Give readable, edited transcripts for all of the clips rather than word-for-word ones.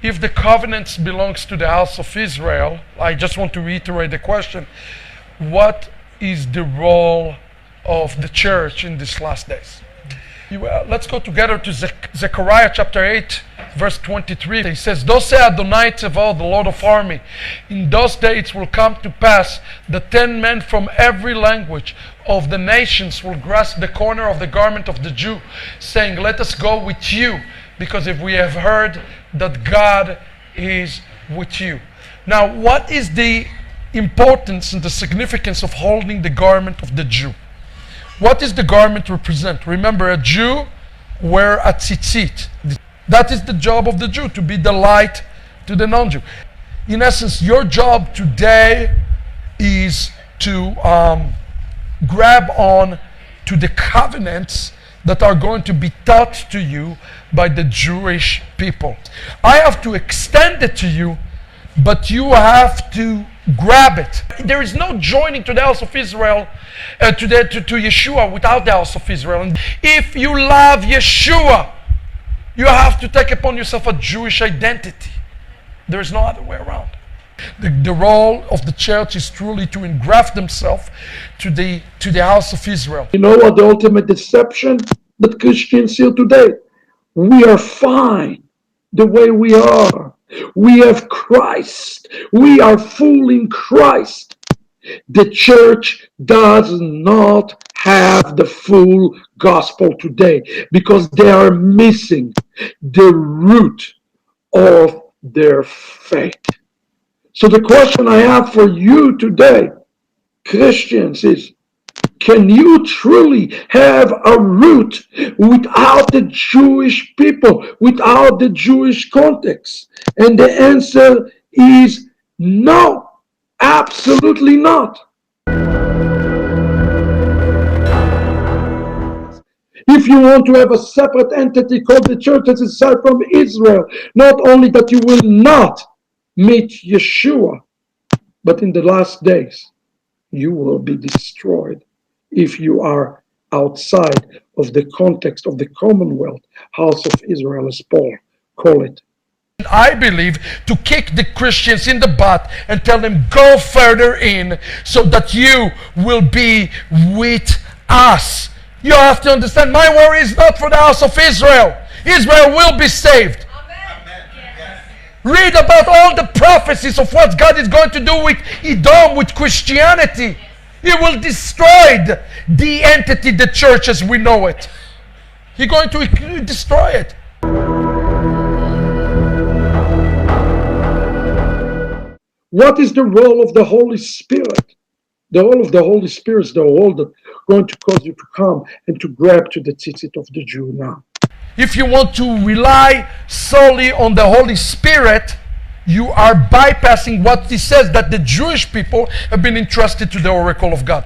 if the covenants belongs to the house of Israel, I just want to reiterate the question, what is the role of the church in these last days? Let's go together to Zechariah chapter 8, verse 23. He says, "Thus saith Adonai Tzevot, the Lord of army, in those days will come to pass that 10 men from every language of the nations will grasp the corner of the garment of the Jew, saying, Let us go with you, because if we have heard that God is with you." Now, what is the importance and the significance of holding the garment of the Jew? What does the garment represent? Remember, a Jew wear a tzitzit. That is the job of the Jew, to be the light to the non-Jew. In essence, your job today is to grab on to the covenants that are going to be taught to you by the Jewish people. I have to extend it to you, but you have to grab it. There is no joining to the house of Israel, to Yeshua without the house of Israel. And if you love Yeshua, you have to take upon yourself a Jewish identity. There is no other way around. The role of the church is truly to engraft themselves to the house of Israel. You know what the ultimate deception that Christians see today? We are fine the way we are. We have Christ. We are full in Christ. The church does not have the full gospel today because they are missing the root of their faith. So the question I have for you today, Christians, is, can you truly have a root without the Jewish people, without the Jewish context? And the answer is no, absolutely not. If you want to have a separate entity called the church that is aside from Israel, not only that you will not meet Yeshua, but in the last days, you will be destroyed if you are outside of the context of the commonwealth, house of Israel, as Paul call it. I believe to kick the Christians in the butt and tell them, go further in so that you will be with us. You have to understand, my worry is not for the house of Israel. Israel will be saved. Read about all the prophecies of what God is going to do with Edom, with Christianity. He will destroy the entity, the church as we know it. He's going to destroy it. What is the role of the Holy Spirit? The role of the Holy Spirit is the role that's going to cause you to come and to grab to the tzitzit of the Jew now. If you want to rely solely on the Holy Spirit, you are bypassing what he says, that the Jewish people have been entrusted to the oracle of God.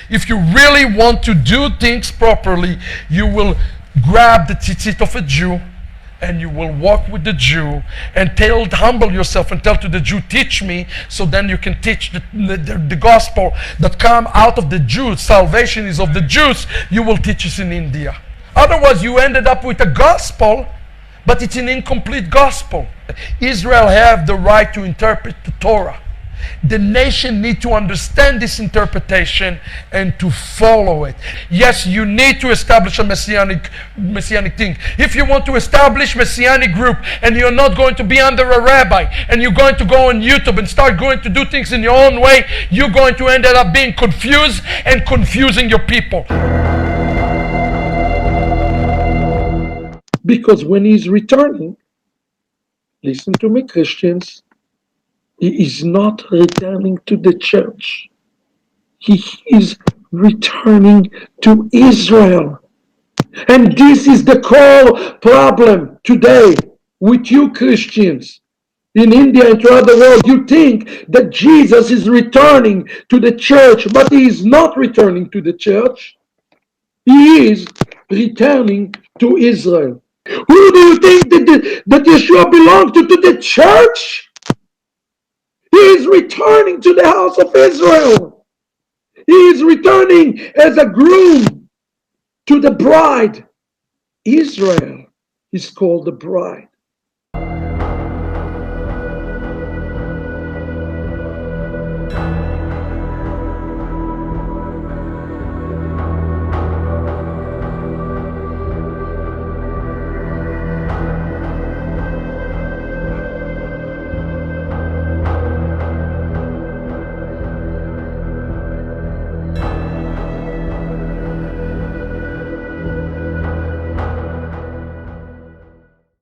If you really want to do things properly, you will grab the tzitzit of a Jew and you will walk with the Jew and humble yourself and tell to the Jew, teach me, so then you can teach the gospel that come out of the Jews. Salvation is of the Jews. You will teach us in India. Otherwise, you ended up with a gospel, but it's an incomplete gospel. Israel have the right to interpret the Torah. The nation need to understand this interpretation and to follow it. Yes, you need to establish a messianic thing. If you want to establish messianic group and you're not going to be under a rabbi and you're going to go on YouTube and start going to do things in your own way, you're going to end up being confused and confusing your people. Because when he's returning, listen to me, Christians, he is not returning to the church. He is returning to Israel. And this is the core problem today with you Christians in India and throughout the world. You think that Jesus is returning to the church, but he is not returning to the church. He is returning to Israel. Who do you think that Yeshua belongs to the church? He is returning to the house of Israel. He is returning as a groom to the bride. Israel is called the bride.